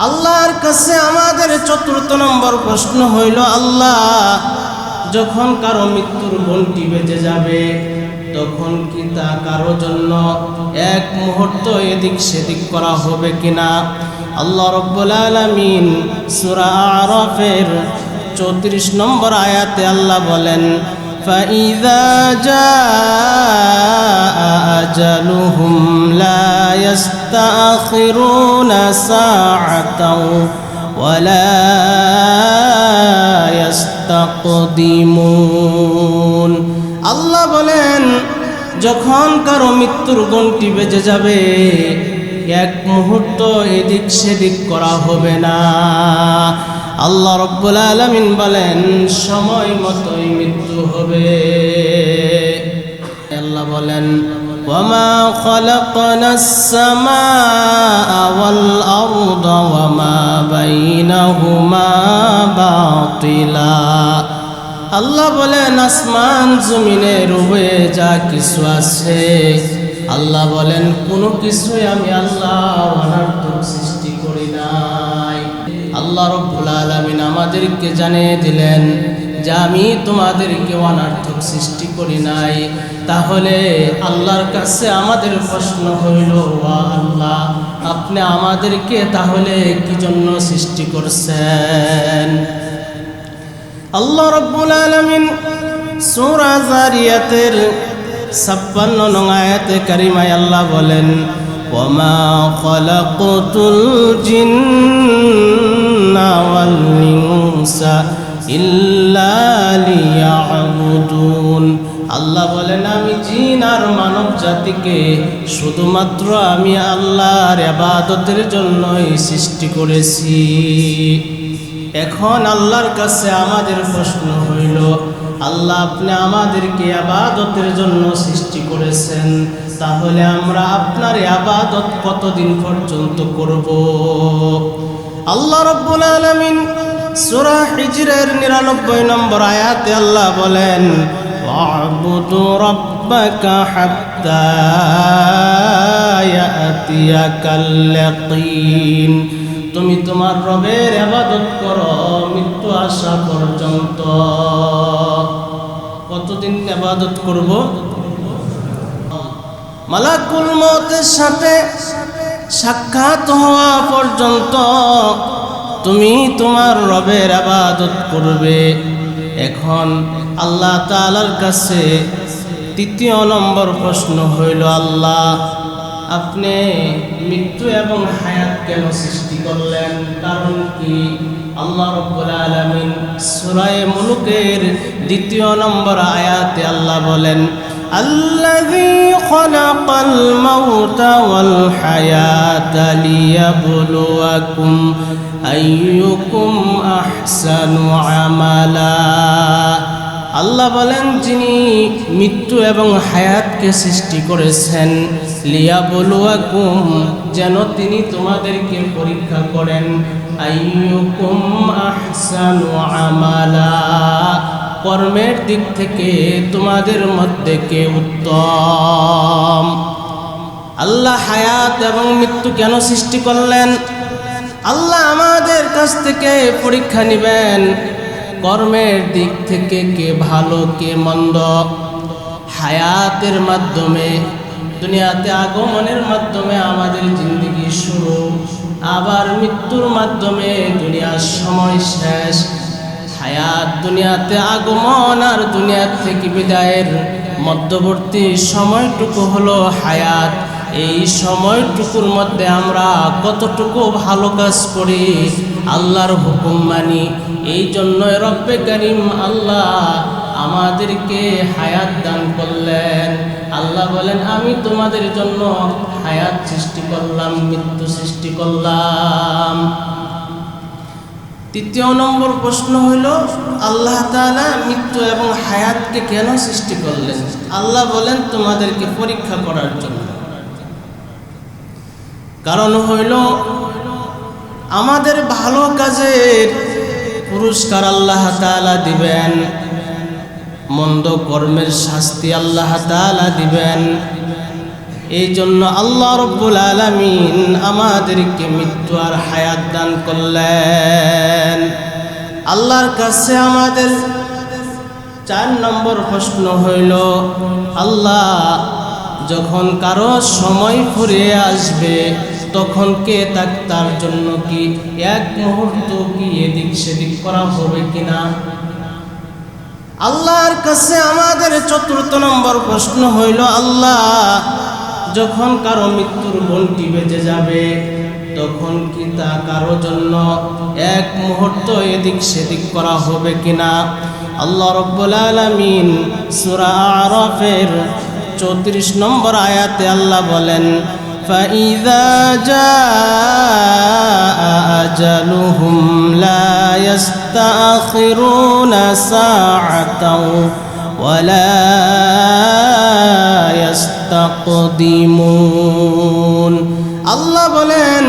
আল্লাহর কাছে আমাদের চতুর্থ নম্বর প্রশ্ন হইল, আল্লাহ যখন কারো মৃত্যুর ঘণ্টি বেজে যাবে তখন কি তা কারো জন্য এক মুহূর্ত এদিক সেদিক করা হবে কিনা? আল্লাহ রাব্বুল আলামিন সূরা আরাফের 34 নম্বর আয়াতে আল্লাহ বলেন, فَإِذَا جَاءَ أَجَلُهُمْ لَا يَسْتَأْخِرُونَ سَاعَةً وَلَا يَسْتَقْدِمُونَ। আল্লাহ বলেন, যখন কারো মৃত্যুর ঘণ্টি বেজে যাবে এক মুহূর্ত এদিক সেদিক করা হবে না। আল্লাহ রাব্বুল আলামিন বলেন, সময় মতোই মৃত্যু হবে। আল্লাহ বলেন, ওয়ামা খালাকনাস সামাআ ওয়াল আরদা ওয়ামা বাইনাহুমা বাতিলা। আল্লাহ বলেন, আসমান জমিনের উভয়ে যা কিছু আছে, আল্লাহ বলেন কোনো কিছুই আমি আল্লাহ অনর্থক সৃষ্টি করি নাই। আল্লাহ রাব্বুল আলামিন আমাদেরকে জানিয়ে দিলেন যে আমি তোমাদেরকে অনর্থক সৃষ্টি করি নাই। তাহলে আল্লাহর কাছে আমাদের প্রশ্ন হইল, আল্লাহ আপনি আমাদেরকে তাহলে কি জন্য সৃষ্টি করছেন? আল্লাহ রাব্বুল আলামিন সূরা যারিয়াতের 56 নং আয়াতে কারিমায় আল্লাহ বলেন, ওয়ামা খালাকতুল জিন্না ওয়াল ইনসা ইল্লা লিয়াবুদুন। আল্লাহ বলেন, আমি জিন আর মানব জাতিকে শুধুমাত্র আমি আল্লাহর ইবাদতের জন্যই সৃষ্টি করেছি। এখন আল্লাহর কাছে আমাদের প্রশ্ন হইল, আল্লাহ আপনি আমাদেরকে ইবাদতের জন্য সৃষ্টি করেছেন, তাহলে আমরা আপনার ইবাদত কতদিন পর্যন্ত করব? আল্লাহ রাব্বুল আলামিন সূরা হিজরের 99 নম্বর আয়াতে আল্লাহ বলেন, ওয়া'বুদু রাব্বাকা হাত্তা ইয়াতিয়াকাল ইয়াকিন। তুমি তোমার রবের ইবাদত করো মৃত্যু আসা পর্যন্ত। কতদিন ইবাদত করব? মালাকুল মউতের সাথে সাক্ষাৎ হওয়া পর্যন্ত তুমি তোমার রবের ইবাদত করবে। এখন আল্লাহ তাআলার কাছে তৃতীয় নম্বর প্রশ্ন হইল, আল্লাহ আপনি মৃত্যু এবং হায়াত কেন সৃষ্টি করলেন? কারণ কি? আল্লাহ রাব্বুল আলামিন সূরা মুলুকের 2 নম্বর আয়াতে আল্লাহ বলেন, আল্লাযী খালাকাল মাউতা ওয়াল হায়াতা লিয়াবলুয়াকুম আইয়ুকুম আহসানু আমালা। আল্লাহ বলেন, যিনি মৃত্যু এবং হায়াতকে সৃষ্টি করেছেন, লিয়াবলুয়াকুম, যেন তিনি তোমাদেরকে পরীক্ষা করেন, আইয়ুকুম আহসানু আমালা, কর্মের দিক থেকে তোমাদের মধ্যে কে উত্তম। আল্লাহ হায়াত এবং মৃত্যু কেন সৃষ্টি করলেন? আল্লাহ আমাদের কাছ থেকে পরীক্ষা নেবেন কর্মের দিক থেকে কে ভালো কে মন্দ। হায়াতের মাধ্যমে, দুনিয়াতে আগমনের মাধ্যমে আমাদের জিন্দেগি শুরু, আবার মৃত্যুর মাধ্যমে দুনিয়ার সময় শেষ। হায়াত দুনিয়াতে আগমন আর দুনিয়া থেকে বিদায়ের মধ্যবর্তী সময়টুকু হলো হায়াত। এই সময়টুকুর মধ্যে আমরা কতটুকু ভালো কাজ করি, আল্লাহর হুকুম মানি, এই জন্যই রব্বে কারীম আল্লাহ আমাদেরকে হায়াত দান করলেন। আল্লাহ বলেন, আমি তোমাদের জন্য হায়াত সৃষ্টি করলাম, মৃত্যু সৃষ্টি করলাম। তৃতীয় নম্বর প্রশ্ন হইল, আল্লাহ তাআলা মৃত্যু এবং হায়াতকে কেন সৃষ্টি করলেন? আল্লাহ বলেন, তোমাদেরকে পরীক্ষা করার জন্য। কারণ হইল, আমাদের ভালো কাজের পুরস্কার আল্লাহ তাআলা দিবেন, মন্দ কর্মের শাস্তি আল্লাহ তাআলা দিবেন। এই জন্য আল্লাহ রব্বুল আলামিন আমাদেরকে মৃত্যু আর হায়াত দান করলেন। আল্লাহর কাছে আমাদের 4 নম্বর প্রশ্ন হইল, আল্লাহ যখন কারো সময় ফুরিয়ে আসবে তখন কে তার জন্য কি এক মুহূর্ত কি এদিক সেদিক করা হবে কিনা? আল্লাহর কাছে আমাদের 4র্থ নম্বর প্রশ্ন হইল, আল্লাহ যখন কারো মৃত্যুর ঘণ্টি বেজে যাবে তখন কি তা কারো জন্য এক মুহূর্ত এদিক সেদিক করা হবে কিনা? আল্লাহ রাব্বুল আলামিন সূরা আরাফের 34 নম্বর আয়াতে আল্লাহ বলেন, ফাইযা জাআ আজালুহুম লা ইস্তাখিরুনা সাআতাও ওয়ালা ইস্তাকদিমুন। আল্লাহ বলেন,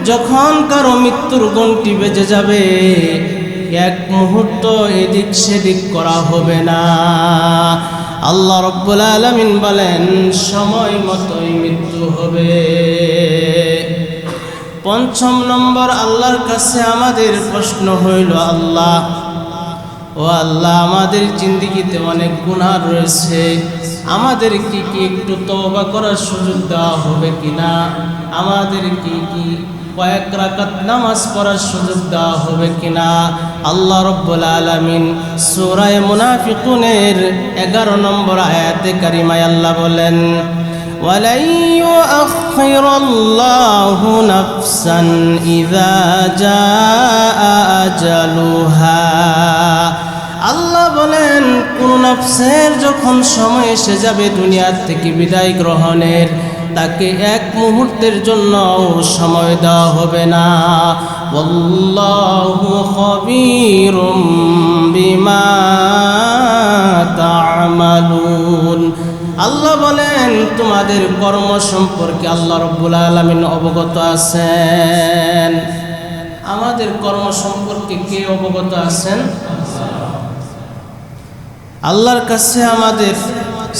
যখন কারো মৃত্যুর ঘণ্টি বেজে যাবে এক মুহূর্ত এদিক সেদিক করা হবে না। আল্লাহ রাব্বুল আলামিন বলেন, সময় মতোই মৃত্যু হবে। 5ম নম্বর আল্লাহর কাছে আমাদের প্রশ্ন হইল, আল্লাহ ও আল্লাহ আমাদের জিন্দেগিতে অনেক গুনাহ রয়েছে, আমাদের কি একটু তওবা করার সুযোগ দেওয়া হবে কিনা? আমাদের কি কয়েক রাকাত নামাজ পড়ার সুযোগ দেওয়া হবে কিনা? আল্লাহ রাব্বুল আলামিন সূরা মুনাফিকুনের 11 নম্বর আয়াতে কারিমায় আল্লাহ বলেন, ওয়ালাই ইউআখিরুল্লাহু নাফসান ইযা জাআ আজালুহা। আল্লাহ বলেন, কোন নফসের যখন সময় এসে যাবে দুনিয়ার থেকে বিদায় গ্রহণের, তাকে এক মুহূর্তের জন্য সময় দেওয়া হবে না। ওয়াল্লাহু খাবীরুম বিমা তা'মালুন। আল্লাহ বলেন, তোমাদের কর্ম সম্পর্কে আল্লাহ রাব্বুল আলামিন অবগত আছেন। আমাদের কর্ম সম্পর্কে কে অবগত আছেন? আল্লাহর কাছে আমাদের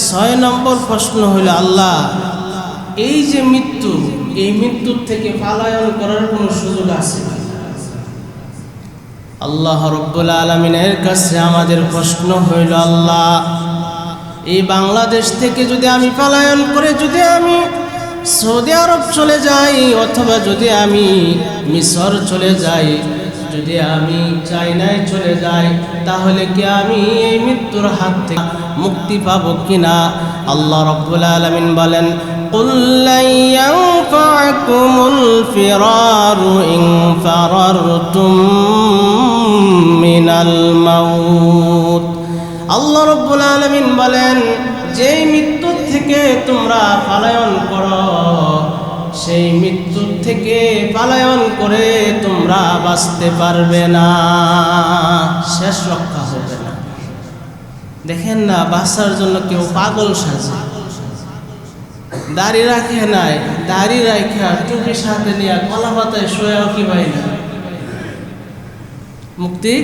6 নম্বর প্রশ্ন হইল, আল্লাহ এই যে মৃত্যু, এই মৃত্যুর থেকে পলায়ন করার কোনো সুযোগ আছে? আল্লাহ রাব্বুল আলামিনের কাছে আমাদের প্রশ্ন হইল, আল্লাহ এই বাংলাদেশ থেকে যদি আমি পলায়ন করে যদি আমি সৌদি আরব চলে যাই, অথবা যদি আমি মিশর চলে যাই, যদি আমি চায়নায় চলে যাই, তাহলে কি আমি এই মৃত্যুর হাত থেকে মুক্তি পাবো কিনা? আল্লাহ রাব্বুল আলামিন বলেন, কুল লা ইয়ানফা'কুমুল ফিরারু ইন ফারারতুম মিনাল মাউত। আল্লাহ রাব্বুল আলামিন বলেন, যেই মৃত্যুর থেকে তোমরা পলায়ন করো, সেই মৃত্যুর থেকে পলায়ন করে তোমরা বাঁচতে পারবে না, শেষ রক্ষা হবে না। দেখেন না, বাঁচার জন্য কেউ পাগল সাজে, দাড়ি রাখে নাই, দাড়ি রাখা টুপি সাথে নিয়ে কলা পাতায় শোয়াও কি ভাই না, মুক্তি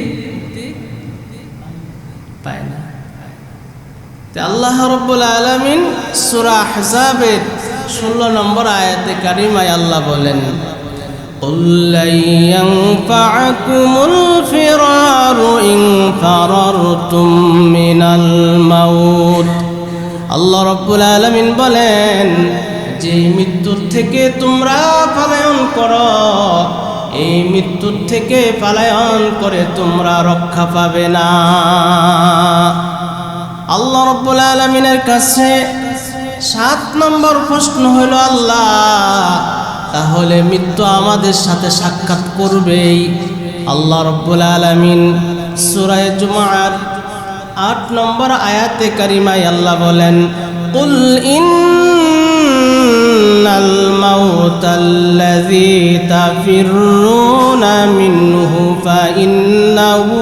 পায় না। আল্লাহ রাব্বুল আলামিন সূরা আহজাবের 16 নম্বর আয়াতে কারিমায় আল্লাহ বলেন, কুল লা ইয়ানফা'কুমুল ফিরারু ইন ফারারতুম মিনাল মাউত। আল্লাহ রাব্বুল আলামিন বলেন, যে মৃত্যুর থেকে তোমরা পলায়ন করো, এই মৃত্যুর থেকে পলায়ন করে তোমরা রক্ষা পাবে না। আল্লাহ রাব্বুল আলামিনের কাছে 7 নম্বর প্রশ্ন হইল, আল্লাহ তাহলে মৃত্যু আমাদের সাথে সাক্ষাৎ করবেই। আল্লাহ রাব্বুল আলামিন সূরা জুমার 8 নম্বর আয়াতে কারিমায় আল্লাহ বলেন, কুল ইন্নাল মাউতাল্লাযী তাফিররুনা মিনহু ফাইন্নাহু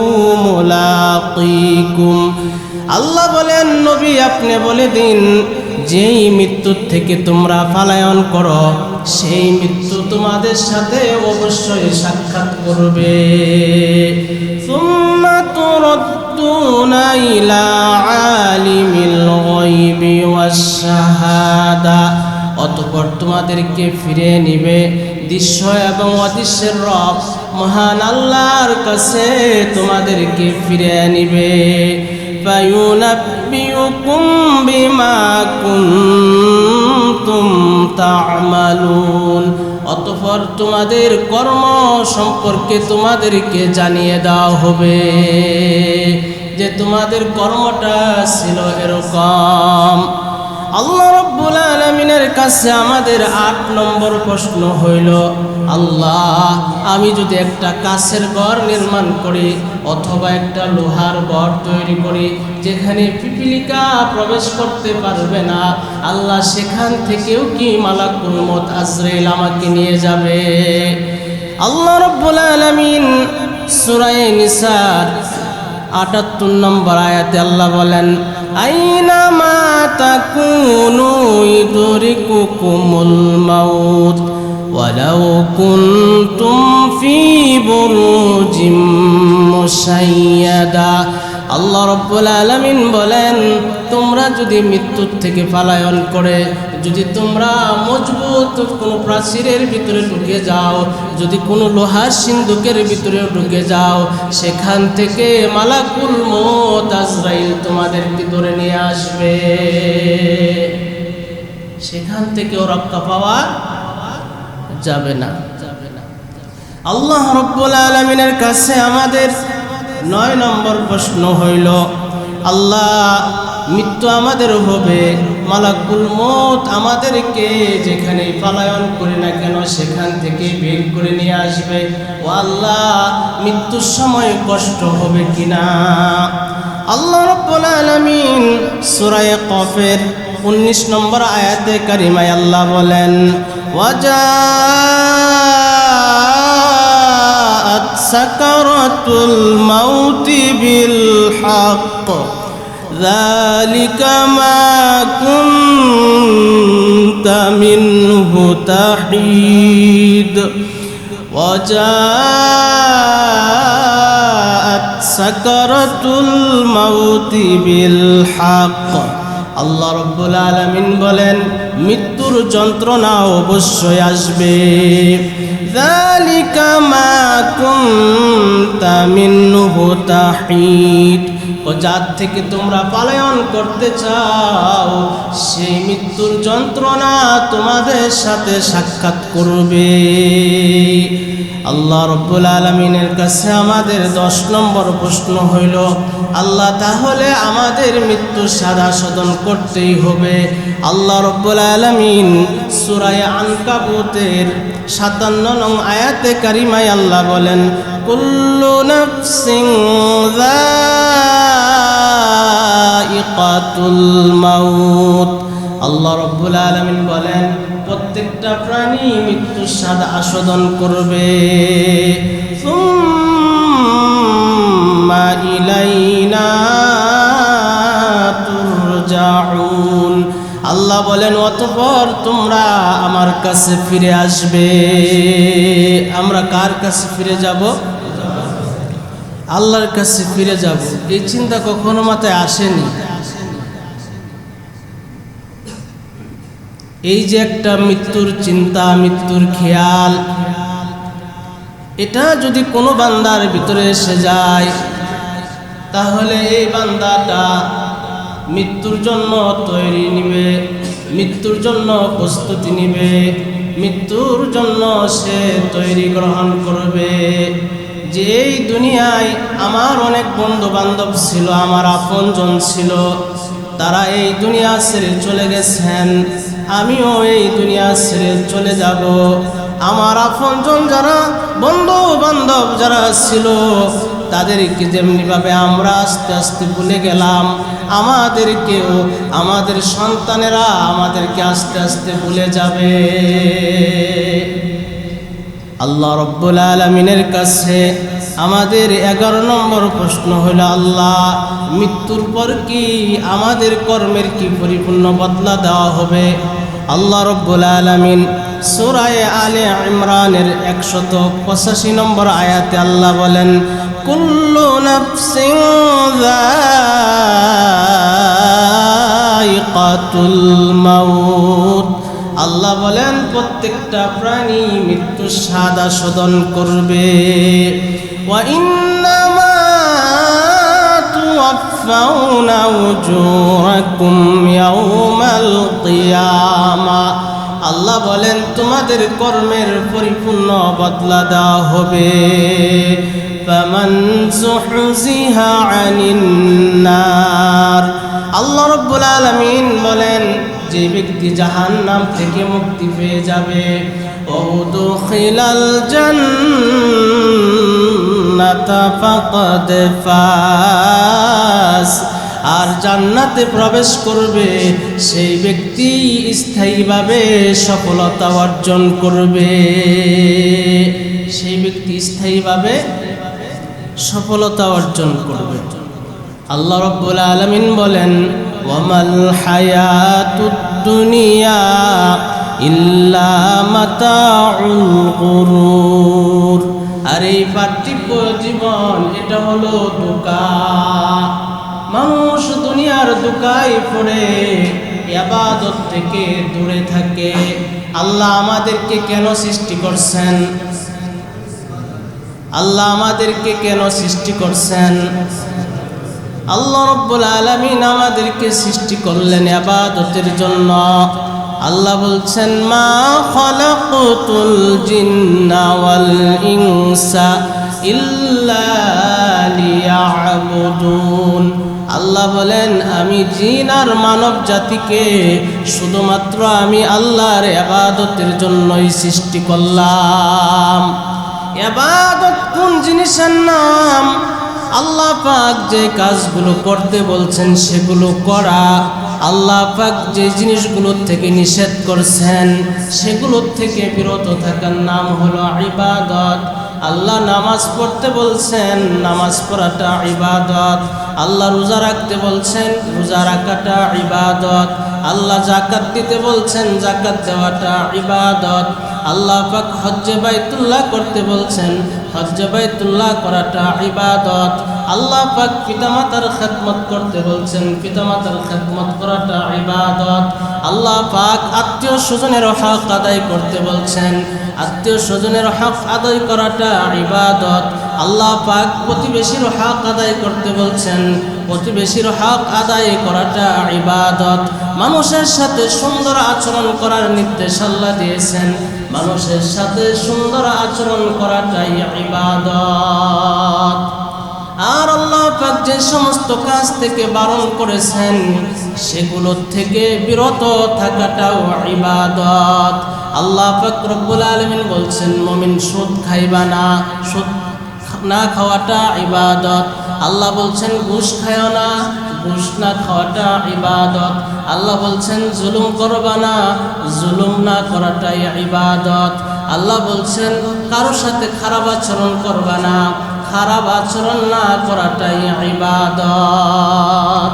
মুলাকীকুম। আল্লাহ বলেন, নবী আপনি বলে দিন, যেই মৃত্যুর থেকে তোমরা পলায়ন করো, সেই মৃত্যু তোমাদের সাথে অবশ্যই সাক্ষাৎ করবে। সুম্মা তুরাদ্দুনা ইলা আলিমিল গায়বি ওয়াশ শাহাদা অতঃপর তোমাদেরকে ফিরে নিবে। দৃশ্য এবং অদৃশ্যের রব মহান আল্লাহর কাছে তোমাদেরকে ফিরে নিবে। ফায়ুনাব্বিউকুম বিমা কুনতুম তা'মালুন, অতঃপর তোমাদের কর্ম সম্পর্কে তোমাদেরকে জানিয়ে দেওয়া হবে যে তোমাদের কর্মটা ছিল এরকম। আল্লাহ রাব্বুল আলামিনের কাছে আমাদের 8 নম্বর প্রশ্ন হইল, আল্লাহ আমি যদি একটা কাচের ঘর নির্মাণ করি অথবা একটা লোহার ঘর তৈরি করি যেখানে পিপীলিকা প্রবেশ করতে পারবে না, আল্লাহ সেখান থেকেও কি মালাকুল মউত আজরাইল আমাকে নিয়ে যাবে? আল্লাহ রাব্বুল আলামিন সূরা নিসার 78 নম্বর আয়াতে আল্লাহ বলেন, আইনামা তাকুনু ইদরিকুকুমুল মাউত ওয়ালাউ কুনতুম ফি বুরুজিম মুশাইয়াদা। আল্লাহ রাব্বুল আলামিন বলেন, তোমরা যদি মৃত্যুর থেকে পলায়ন করে যদি তোমরা মজবুত কোনো প্রাচীরের ভিতরে ঢুকে যাও, যদি কোনো লোহার সিন্ধুকের ভিতরে ঢুকে যাও, সেখান থেকে মালাকুল মউত আজরাইল তোমাদেরকে ধরে নিয়ে আসবে, সেখান থেকেও রক্ষা পাওয়া যাবে না। আল্লাহ রাব্বুল আলামিনের কাছে আমাদের 9 নম্বর প্রশ্ন হইল, আল্লাহ মৃত্যু আমাদের হবে, মালাকুল মউত আমাদেরকে যেখানে পলায়ন করি না কেন সেখান থেকে বের করে নিয়ে আসবে। ও আল্লাহ মৃত্যুর সময় কষ্ট হবে কিনা? আল্লাহ রাব্বুল আলামিন সূরা কফের 19 নম্বর আয়াতে কারিমায় আল্লাহ বলেন, ওয়াজাআত সাকারাতুল মাউতি বিল হক যালিকা মা কুনতা মিনহু তাহিদ। ওয়াজাআত সাকারাতুল মাউতি বিল হক। আল্লাহ রাব্বুল আলামিন বলেন, মৃত্যুর যন্ত্রণা অবশ্যই আসবে। যালিকা মা কুনতা মিনহু তাহিদ, ও যার থেকে তোমরা পলায়ন করতে চাও সেই মৃত্যুর যন্ত্রণা তোমাদের সাথে সাক্ষাৎ করবে। আল্লাহ রাব্বুল আলামিনের কাছে আমাদের 10 নম্বর প্রশ্ন হইল, আল্লাহ তাহলে আমাদের মৃত্যু সাধা সাধন করতেই হবে। আল্লাহ রাব্বুল আলামিন সূরা আনকাবুতের 57 নং আয়াতে কারিমায় আল্লাহ বলেন, কুল্লু নাফসিন যায়িকাতুল মাউত। আল্লাহ রাব্বুল আলামিন বলেন, প্রত্যেকটা প্রাণী মৃত্যুর স্বাদ আস্বাদন করবে। সুম্মা ইলাইনা তুরজাউন। আল্লাহ বলেন, অতঃপর তোমরা আমার কাছে ফিরে আসবে। আমরা কার কাছে ফিরে যাব? আল্লাহর কাছে ফিরে যাব। এই চিন্তা কখনো মাথায় আসেনি। এই যে একটা মৃত্যুর চিন্তা, মৃত্যুর খেয়াল, এটা যদি কোনো বান্দার ভিতরে এসে যায় তাহলে এই বান্দাটা মৃত্যুর জন্য তৈরি নিবে, মৃত্যুর জন্য প্রস্তুতি নিবে, মৃত্যুর জন্য সে তৈরি গ্রহণ করবে। যে এই দুনিয়ায় আমার অনেক বন্ধু বান্ধব ছিল, আমার আপনজন ছিল, তারা এই দুনিয়া ছেড়ে চলে গেছেন, আমিও এই দুনিয়া ছেড়ে চলে যাব। আমার আপনজন যারা, বন্ধু বান্ধব যারা ছিল, তাদেরকে যেমনিভাবে আমরা আস্তে আস্তে ভুলে গেলাম, আমাদেরকেও আমাদের সন্তানেরা আমাদেরকে আস্তে আস্তে ভুলে যাবে। আল্লাহ রাব্বুল আলামিনের কাছে আমাদের 11 নম্বর প্রশ্ন হলো, আল্লাহ মৃত্যুর পর কি আমাদের কর্মের কি পরিপূর্ণ বদলা দেওয়া হবে? আল্লাহ রাব্বুল আলামিন সূরা আলে ইমরানের 185 নম্বর আয়াতে আল্লাহ বলেন, কুল্লু নাফসিন যায়িকাতুল মাউত। আল্লাহ বলেন প্রত্যেকটা প্রাণী মৃত্যুর স্বাদ আস্বাদন করবে। ওয়া ইন্নামা তুওয়াফাউনা উজুরাকুম ইয়াউমাল কিয়ামা, আল্লাহ বলেন তোমাদের কর্মের পরিপূর্ণ বদলা দেওয়া হবে। ফামান যুহজিহা আনিন নার, আল্লাহ রাব্বুল আলামিন বলেন যে ব্যক্তি জাহান্নাম থেকে মুক্তি পেয়ে যাবে, উদখিলাল জান্নাতা ফাকাদ ফাজ, আর জান্নাতে প্রবেশ করবে সেই ব্যক্তি স্থায়ীভাবে সফলতা অর্জন করবে। সেই ব্যক্তি স্থায়ীভাবে সফলতা অর্জন করবে। আল্লাহ রাব্বুল আলামিন বলেন ওয়ামাল হায়াতুদ দুনিয়া ইল্লা মাতাউল গুরুর, আর এই পার্থিব জীবন এটা হলো ধোঁকা। মানুষ দুনিয়ার ধোঁকায় পড়ে ইবাদত থেকে দূরে থাকে। আল্লাহ আমাদেরকে কেন সৃষ্টি করছেন? আল্লাহ আমাদেরকে কেন সৃষ্টি করছেন? আল্লাহ রাব্বুল আলামিন আমাদেরকে সৃষ্টি করলেন ইবাদতের জন্য। আল্লাহ বলছেন মা খালাকুতুল জিন্না ওয়াল ইনসা ইল্লা লিয়াবুদুন, আল্লাহ বলেন আমি জিন আর মানব জাতিকে শুধুমাত্র আমি আল্লাহর ইবাদতের জন্যই সৃষ্টি করলাম। ইবাদত কোন জিনিসের নাম? আল্লাহ পাক যে কাজগুলো করতে বলছেন সেগুলো করা, আল্লাহ পাক যে জিনিসগুলোর থেকে নিষেধ করছেন সেগুলোর থেকে বিরত থাকার নাম হলো ইবাদত। আল্লাহ নামাজ পড়তে বলছেন, নামাজ পড়াটা ইবাদত। আল্লাহ রোজা রাখতে বলছেন, রোজা রাখাটা ইবাদত। আল্লাহ যাকাত দিতে বলছেন, যাকাত দেওয়াটা ইবাদত। আল্লাহ পাক হজ্জে বাইতুল্লাহ করতে বলছেন, হজ্জে বাইতুল্লাহ করাটা ইবাদত। আল্লাহ পাক পিতামাতার খেদমত করতে বলছেন, পিতামাতার খেদমত করাটা ইবাদত। আল্লাহ পাক আত্মীয় স্বজনের হক আদায় করতে বলছেন, আত্মীয় স্বজনের হক আদায় করাটা ইবাদত। আল্লাহ পাক প্রতিবেশীর হক আদায় করতে বলছেন, প্রতিবেশীর হক আদায় করাটা ইবাদত। মানুষের সাথে সুন্দর আচরণ করার নির্দেশ আল্লাহ দিয়েছেন, মানুষের সাথে সুন্দর আচরণ করাটাই ইবাদত। আর আল্লাহ পাক যে সমস্ত কাজ থেকে বারণ করেছেন সেগুলোর থেকে বিরত থাকাটাও ইবাদত। আল্লাহ পাক রব্বুল আলামিন বলছেন মুমিন সুদ খাইবা না, সুদ না খাওয়াটা ইবাদত। আল্লাহ বলছেন ঘুষ খায়ও না, ঘুষ না খাওয়াটা ইবাদত। আল্লাহ বলছেন জুলুম করবা না, জুলুম না করাটাই ইবাদত। আল্লাহ বলছেন কারোর সাথে খারাপ আচরণ করবা না, খারাপ আচরণ না করাটাই ইবাদত।